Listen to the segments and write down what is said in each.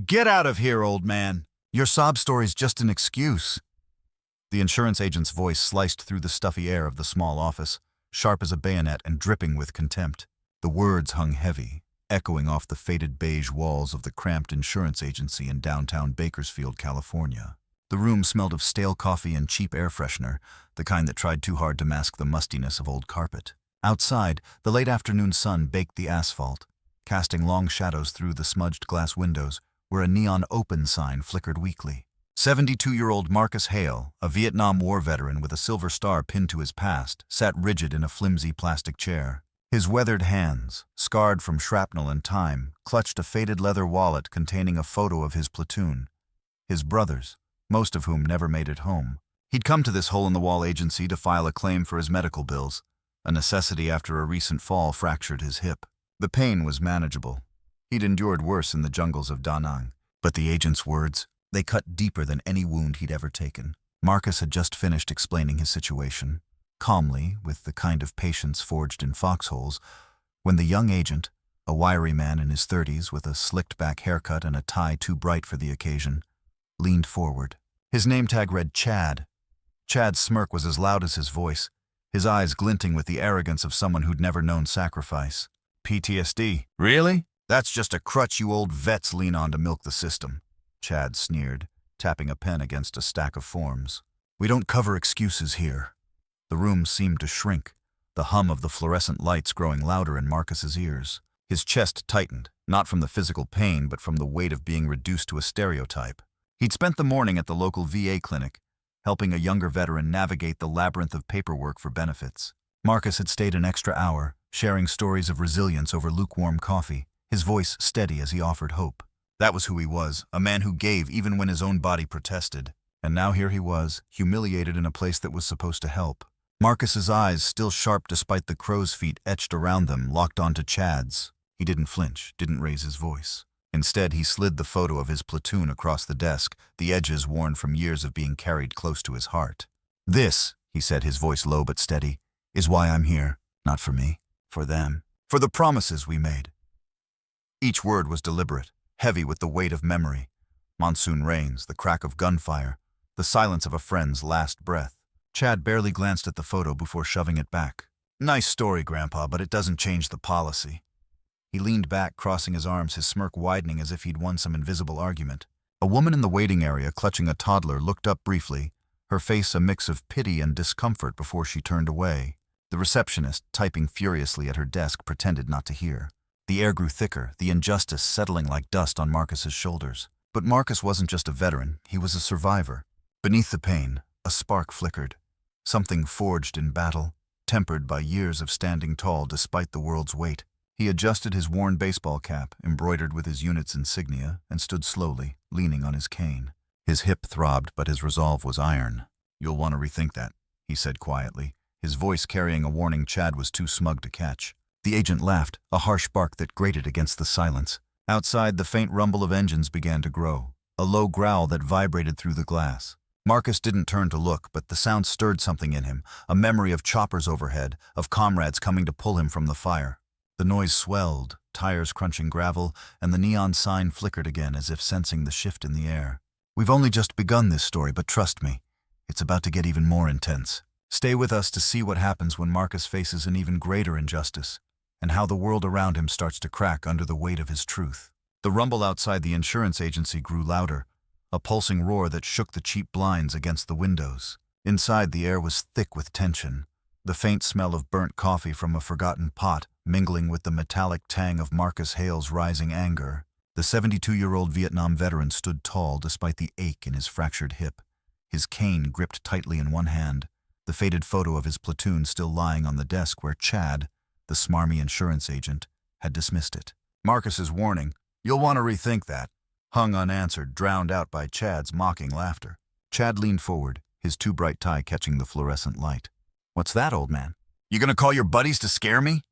Get out of here, old man. Your sob story's just an excuse. The insurance agent's voice sliced through the stuffy air of the small office, sharp as a bayonet and dripping with contempt. The words hung heavy, echoing off the faded beige walls of the cramped insurance agency in downtown Bakersfield, California. The room smelled of stale coffee and cheap air freshener, the kind that tried too hard to mask the mustiness of old carpet. Outside, the late afternoon sun baked the asphalt, casting long shadows through the smudged glass windows where a neon open sign flickered weakly. 72-year-old Marcus Hale, a Vietnam War veteran with a silver star pinned to his past, sat rigid in a flimsy plastic chair. His weathered hands, scarred from shrapnel and time, clutched a faded leather wallet containing a photo of his platoon. His brothers, most of whom never made it home. He'd come to this hole-in-the-wall agency to file a claim for his medical bills, a necessity after a recent fall fractured his hip. The pain was manageable. He'd endured worse in the jungles of Da Nang. But the agent's words, they cut deeper than any wound he'd ever taken. Marcus had just finished explaining his situation, calmly, with the kind of patience forged in foxholes, when the young agent, a wiry man in his 30s with a slicked-back haircut and a tie too bright for the occasion, leaned forward. His name tag read Chad. Chad's smirk was as loud as his voice, his eyes glinting with the arrogance of someone who'd never known sacrifice. PTSD. Really? That's just a crutch you old vets lean on to milk the system, Chad sneered, tapping a pen against a stack of forms. We don't cover excuses here. The room seemed to shrink, the hum of the fluorescent lights growing louder in Marcus's ears. His chest tightened, not from the physical pain but from the weight of being reduced to a stereotype. He'd spent the morning at the local VA clinic, helping a younger veteran navigate the labyrinth of paperwork for benefits. Marcus had stayed an extra hour, sharing stories of resilience over lukewarm coffee, his voice steady as he offered hope. That was who he was, a man who gave even when his own body protested. And now here he was, humiliated in a place that was supposed to help. Marcus's eyes, still sharp despite the crow's feet etched around them, locked onto Chad's. He didn't flinch, didn't raise his voice. Instead, he slid the photo of his platoon across the desk, the edges worn from years of being carried close to his heart. This, he said, his voice low but steady, is why I'm here. Not for me, for them, for the promises we made. Each word was deliberate, heavy with the weight of memory. Monsoon rains, the crack of gunfire, the silence of a friend's last breath. Chad barely glanced at the photo before shoving it back. Nice story, Grandpa, but it doesn't change the policy. He leaned back, crossing his arms, his smirk widening as if he'd won some invisible argument. A woman in the waiting area, clutching a toddler, looked up briefly, her face a mix of pity and discomfort before she turned away. The receptionist, typing furiously at her desk, pretended not to hear. The air grew thicker, the injustice settling like dust on Marcus's shoulders. But Marcus wasn't just a veteran, he was a survivor. Beneath the pain, a spark flickered. Something forged in battle, tempered by years of standing tall despite the world's weight. He adjusted his worn baseball cap, embroidered with his unit's insignia, and stood slowly, leaning on his cane. His hip throbbed, but his resolve was iron. You'll want to rethink that, he said quietly, his voice carrying a warning Chad was too smug to catch. The agent laughed, a harsh bark that grated against the silence. Outside, the faint rumble of engines began to grow, a low growl that vibrated through the glass. Marcus didn't turn to look, but the sound stirred something in him, a memory of choppers overhead, of comrades coming to pull him from the fire. The noise swelled, tires crunching gravel, and the neon sign flickered again as if sensing the shift in the air. We've only just begun this story, but trust me, it's about to get even more intense. Stay with us to see what happens when Marcus faces an even greater injustice, and how the world around him starts to crack under the weight of his truth. The rumble outside the insurance agency grew louder, a pulsing roar that shook the cheap blinds against the windows. Inside, the air was thick with tension, the faint smell of burnt coffee from a forgotten pot mingling with the metallic tang of Marcus Hale's rising anger. The 72-year-old Vietnam veteran stood tall despite the ache in his fractured hip, his cane gripped tightly in one hand, the faded photo of his platoon still lying on the desk where Chad, the smarmy insurance agent, had dismissed it. Marcus's warning, "You'll want to rethink that," hung unanswered, drowned out by Chad's mocking laughter. Chad leaned forward, his too bright tie catching the fluorescent light. "What's that, old man? You gonna call your buddies to scare me?"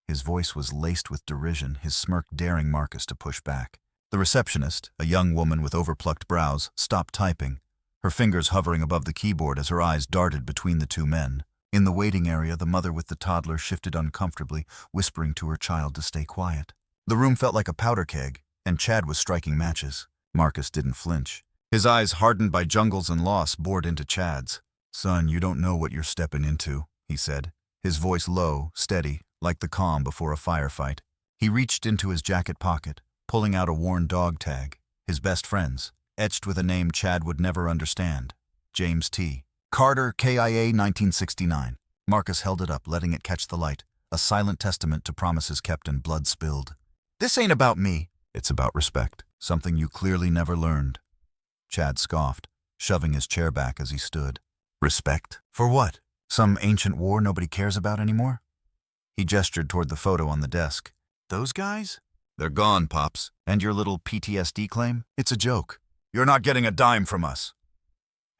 His voice was laced with derision, his smirk daring Marcus to push back. The receptionist, a young woman with overplucked brows, stopped typing, her fingers hovering above the keyboard as her eyes darted between the two men. In the waiting area, the mother with the toddler shifted uncomfortably, whispering to her child to stay quiet. The room felt like a powder keg, and Chad was striking matches. Marcus didn't flinch. His eyes, hardened by jungles and loss, bored into Chad's. "Son, you don't know what you're stepping into," he said, his voice low, steady, like the calm before a firefight. He reached into his jacket pocket, pulling out a worn dog tag, his best friend's, etched with a name Chad would never understand. James T. Carter, KIA 1969. Marcus held it up, letting it catch the light, a silent testament to promises kept and blood spilled. "This ain't about me. It's about respect, something you clearly never learned." Chad scoffed, shoving his chair back as he stood. "Respect? For what? Some ancient war nobody cares about anymore?" He gestured toward the photo on the desk. "Those guys? They're gone, Pops. And your little PTSD claim? It's a joke. You're not getting a dime from us."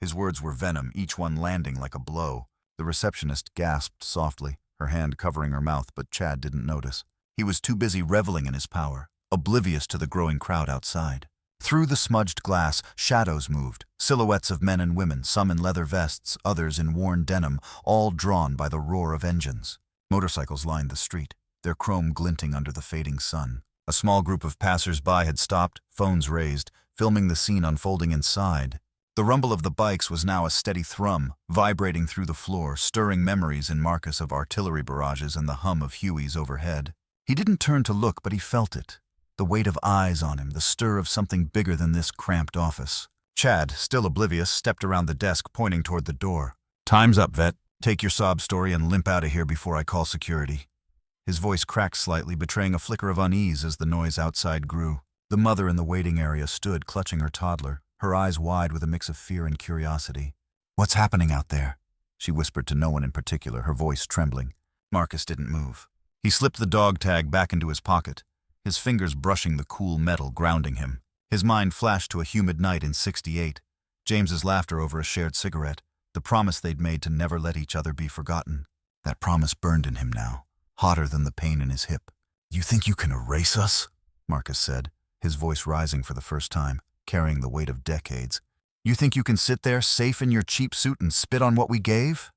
His words were venom, each one landing like a blow. The receptionist gasped softly, her hand covering her mouth, but Chad didn't notice. He was too busy reveling in his power, oblivious to the growing crowd outside. Through the smudged glass, shadows moved, silhouettes of men and women, some in leather vests, others in worn denim, all drawn by the roar of engines. Motorcycles lined the street, their chrome glinting under the fading sun. A small group of passers-by had stopped, phones raised, filming the scene unfolding inside. The rumble of the bikes was now a steady thrum, vibrating through the floor, stirring memories in Marcus of artillery barrages and the hum of Hueys overhead. He didn't turn to look, but he felt it. The weight of eyes on him, the stir of something bigger than this cramped office. Chad, still oblivious, stepped around the desk, pointing toward the door. "Time's up, vet. Take your sob story and limp out of here before I call security." His voice cracked slightly, betraying a flicker of unease as the noise outside grew. The mother in the waiting area stood, clutching her toddler, her eyes wide with a mix of fear and curiosity. "What's happening out there?" she whispered to no one in particular, her voice trembling. Marcus didn't move. He slipped the dog tag back into his pocket, his fingers brushing the cool metal, grounding him. His mind flashed to a humid night in '68, James's laughter over a shared cigarette, the promise they'd made to never let each other be forgotten. That promise burned in him now, hotter than the pain in his hip. "You think you can erase us?" Marcus said, his voice rising for the first time, carrying the weight of decades. "You think you can sit there, safe in your cheap suit, and spit on what we gave?"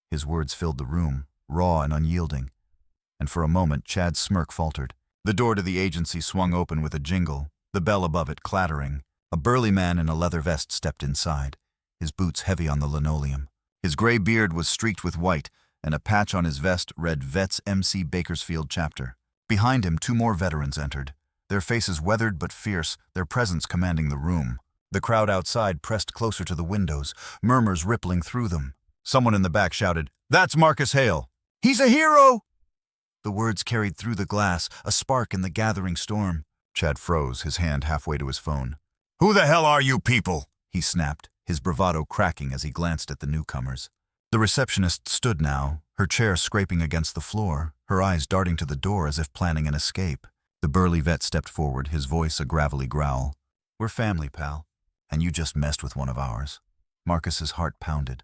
His words filled the room, raw and unyielding, and for a moment Chad's smirk faltered. The door to the agency swung open with a jingle, the bell above it clattering. A burly man in a leather vest stepped inside, his boots heavy on the linoleum. His gray beard was streaked with white, and a patch on his vest read Vets MC Bakersfield Chapter. Behind him, two more veterans entered, their faces weathered but fierce, their presence commanding the room. The crowd outside pressed closer to the windows, murmurs rippling through them. Someone in the back shouted, "That's Marcus Hale! He's a hero!" The words carried through the glass, a spark in the gathering storm. Chad froze, his hand halfway to his phone. "Who the hell are you people?" he snapped, his bravado cracking as he glanced at the newcomers. The receptionist stood now, her chair scraping against the floor, her eyes darting to the door as if planning an escape. The burly vet stepped forward, his voice a gravelly growl. "We're family, pal, and you just messed with one of ours." Marcus's heart pounded.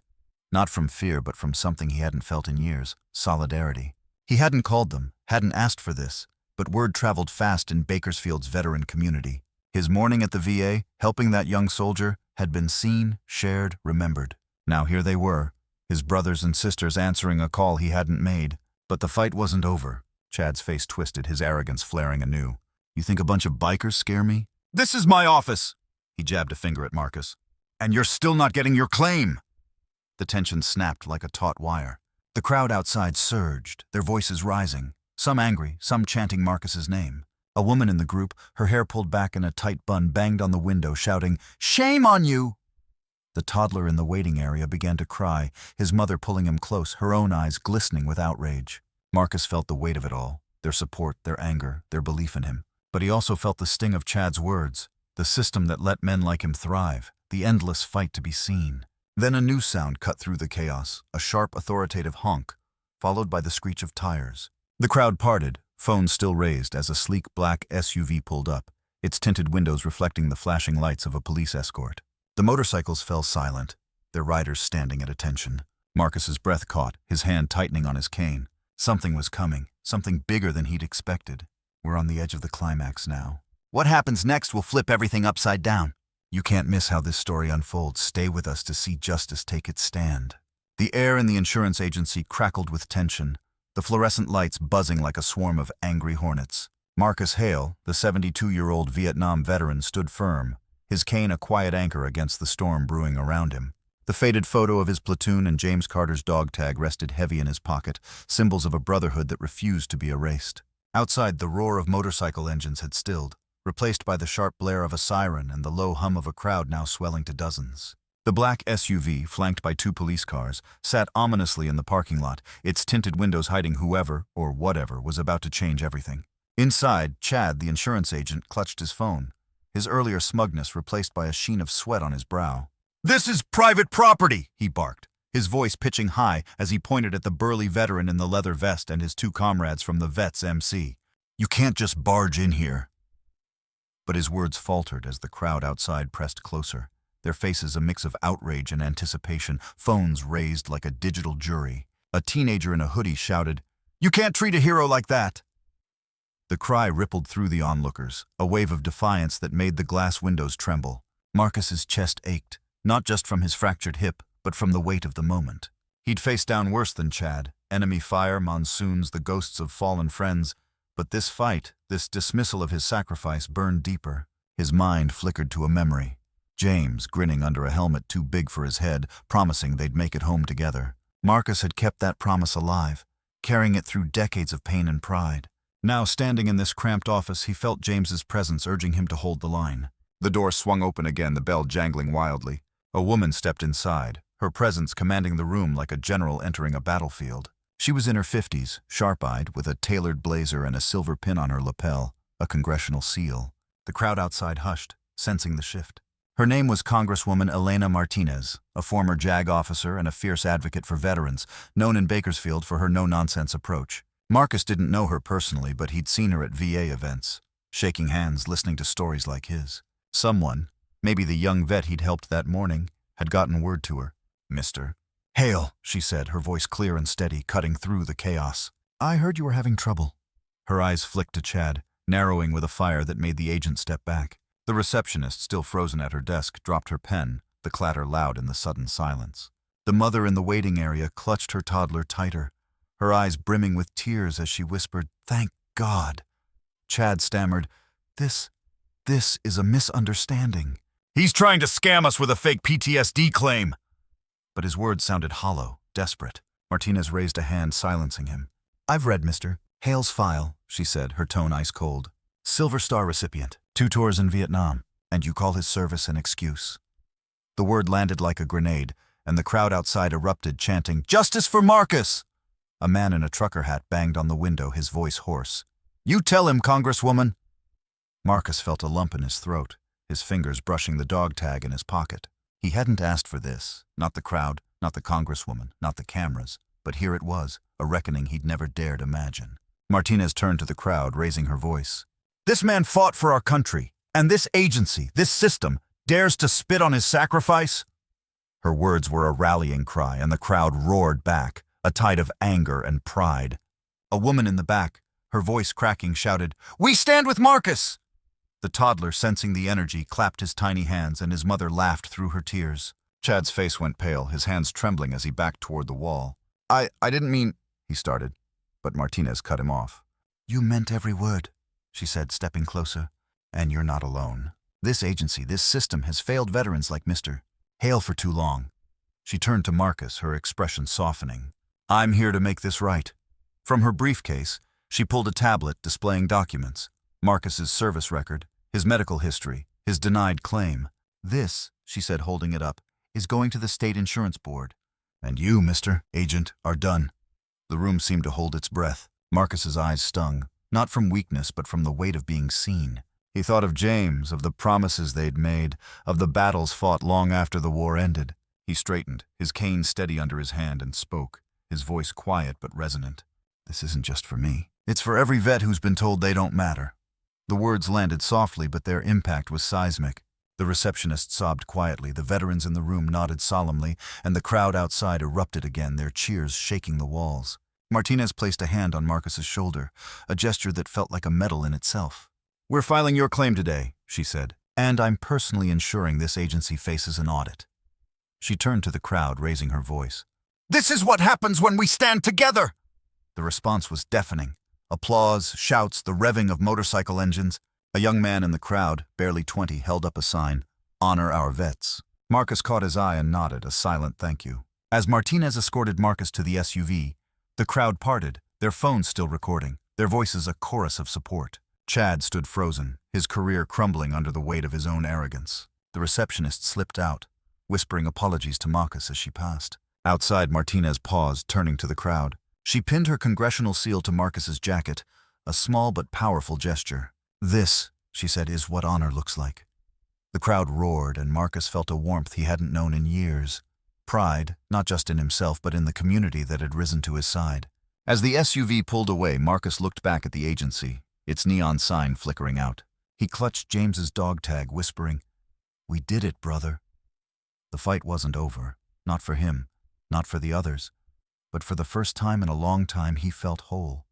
Not from fear, but from something he hadn't felt in years, solidarity. He hadn't called them, hadn't asked for this, but word traveled fast in Bakersfield's veteran community. His morning at the VA, helping that young soldier, had been seen, shared, remembered. Now here they were, his brothers and sisters answering a call he hadn't made. But the fight wasn't over. Chad's face twisted, his arrogance flaring anew. "You think a bunch of bikers scare me? This is my office!" He jabbed a finger at Marcus. "And you're still not getting your claim!" The tension snapped like a taut wire. The crowd outside surged, their voices rising, some angry, some chanting Marcus's name. A woman in the group, her hair pulled back in a tight bun, banged on the window, shouting, "Shame on you!" The toddler in the waiting area began to cry, his mother pulling him close, her own eyes glistening with outrage. Marcus felt the weight of it all, their support, their anger, their belief in him. But he also felt the sting of Chad's words, the system that let men like him thrive, the endless fight to be seen. Then a new sound cut through the chaos, a sharp, authoritative honk, followed by the screech of tires. The crowd parted, phones still raised, as a sleek black SUV pulled up, its tinted windows reflecting the flashing lights of a police escort. The motorcycles fell silent, their riders standing at attention. Marcus's breath caught, his hand tightening on his cane. Something was coming, something bigger than he'd expected. We're on the edge of the climax now. What happens next will flip everything upside down. You can't miss how this story unfolds. Stay with us to see justice take its stand. The air in the insurance agency crackled with tension, the fluorescent lights buzzing like a swarm of angry hornets. Marcus Hale, the 72-year-old Vietnam veteran, stood firm, his cane a quiet anchor against the storm brewing around him. The faded photo of his platoon and James Carter's dog tag rested heavy in his pocket, symbols of a brotherhood that refused to be erased. Outside, the roar of motorcycle engines had stilled, replaced by the sharp blare of a siren and the low hum of a crowd now swelling to dozens. The black SUV, flanked by 2 police cars, sat ominously in the parking lot, its tinted windows hiding whoever, or whatever, was about to change everything. Inside, Chad, the insurance agent, clutched his phone, his earlier smugness replaced by a sheen of sweat on his brow. "This is private property," he barked, his voice pitching high as he pointed at the burly veteran in the leather vest and his 2 comrades from the Vets MC. "You can't just barge in here." But his words faltered as the crowd outside pressed closer, their faces a mix of outrage and anticipation, phones raised like a digital jury. A teenager in a hoodie shouted, "You can't treat a hero like that!" The cry rippled through the onlookers, a wave of defiance that made the glass windows tremble. Marcus's chest ached, not just from his fractured hip, but from the weight of the moment. He'd faced down worse than Chad, enemy fire, monsoons, the ghosts of fallen friends, but this fight, this dismissal of his sacrifice, burned deeper. His mind flickered to a memory. James, grinning under a helmet too big for his head, promising they'd make it home together. Marcus had kept that promise alive, carrying it through decades of pain and pride. Now, standing in this cramped office, he felt James's presence urging him to hold the line. The door swung open again, the bell jangling wildly. A woman stepped inside, her presence commanding the room like a general entering a battlefield. She was in her 50s, sharp-eyed, with a tailored blazer and a silver pin on her lapel, a congressional seal. The crowd outside hushed, sensing the shift. Her name was Congresswoman Elena Martinez, a former JAG officer and a fierce advocate for veterans, known in Bakersfield for her no-nonsense approach. Marcus didn't know her personally, but he'd seen her at VA events, shaking hands, listening to stories like his. Someone, maybe the young vet he'd helped that morning, had gotten word to her. "Mr. Hale," she said, her voice clear and steady, cutting through the chaos. "I heard you were having trouble." Her eyes flicked to Chad, narrowing with a fire that made the agent step back. The receptionist, still frozen at her desk, dropped her pen, the clatter loud in the sudden silence. The mother in the waiting area clutched her toddler tighter, her eyes brimming with tears as she whispered, "Thank God." Chad stammered, This is a misunderstanding." "He's trying to scam us with a fake PTSD claim." But his words sounded hollow, desperate. Martinez raised a hand, silencing him. "I've read Mr. Hale's file," she said, her tone ice cold. "Silver Star recipient, 2 tours in Vietnam, and you call his service an excuse." The word landed like a grenade, and the crowd outside erupted, chanting, "Justice for Marcus!" A man in a trucker hat banged on the window, his voice hoarse. "You tell him, Congresswoman." Marcus felt a lump in his throat, his fingers brushing the dog tag in his pocket. He hadn't asked for this, not the crowd, not the Congresswoman, not the cameras, but here it was, a reckoning he'd never dared imagine. Martinez turned to the crowd, raising her voice. "This man fought for our country, and this agency, this system, dares to spit on his sacrifice?" Her words were a rallying cry, and the crowd roared back, a tide of anger and pride. A woman in the back, her voice cracking, shouted, "We stand with Marcus!" The toddler, sensing the energy, clapped his tiny hands, and his mother laughed through her tears. Chad's face went pale, his hands trembling as he backed toward the wall. I didn't mean," he started, but Martinez cut him off. "You meant every word," she said, stepping closer. "And you're not alone. This agency, this system, has failed veterans like Mr. Hale for too long." She turned to Marcus, her expression softening. "I'm here to make this right." From her briefcase, she pulled a tablet displaying documents. Marcus's service record, his medical history, his denied claim. "This," she said, holding it up, "is going to the state insurance board. And you, Mr. Agent, are done." The room seemed to hold its breath. Marcus's eyes stung, not from weakness, but from the weight of being seen. He thought of James, of the promises they'd made, of the battles fought long after the war ended. He straightened, his cane steady under his hand, and spoke, his voice quiet but resonant. "This isn't just for me. It's for every vet who's been told they don't matter." The words landed softly, but their impact was seismic. The receptionist sobbed quietly, the veterans in the room nodded solemnly, and the crowd outside erupted again, their cheers shaking the walls. Martinez placed a hand on Marcus's shoulder, a gesture that felt like a medal in itself. "We're filing your claim today," she said, "and I'm personally ensuring this agency faces an audit." She turned to the crowd, raising her voice. "This is what happens when we stand together!" The response was deafening. Applause, shouts, the revving of motorcycle engines. A young man in the crowd, barely 20, held up a sign, "Honor our vets." Marcus caught his eye and nodded a silent thank you. As Martinez escorted Marcus to the SUV, the crowd parted, their phones still recording, their voices a chorus of support. Chad stood frozen, his career crumbling under the weight of his own arrogance. The receptionist slipped out, whispering apologies to Marcus as she passed. Outside, Martinez paused, turning to the crowd. She pinned her congressional seal to Marcus's jacket, a small but powerful gesture. "This," she said, "is what honor looks like." The crowd roared, and Marcus felt a warmth he hadn't known in years. Pride, not just in himself but in the community that had risen to his side. As the SUV pulled away, Marcus looked back at the agency, its neon sign flickering out. He clutched James's dog tag, whispering, "We did it, brother." The fight wasn't over. Not for him, not for the others. But for the first time in a long time, he felt whole.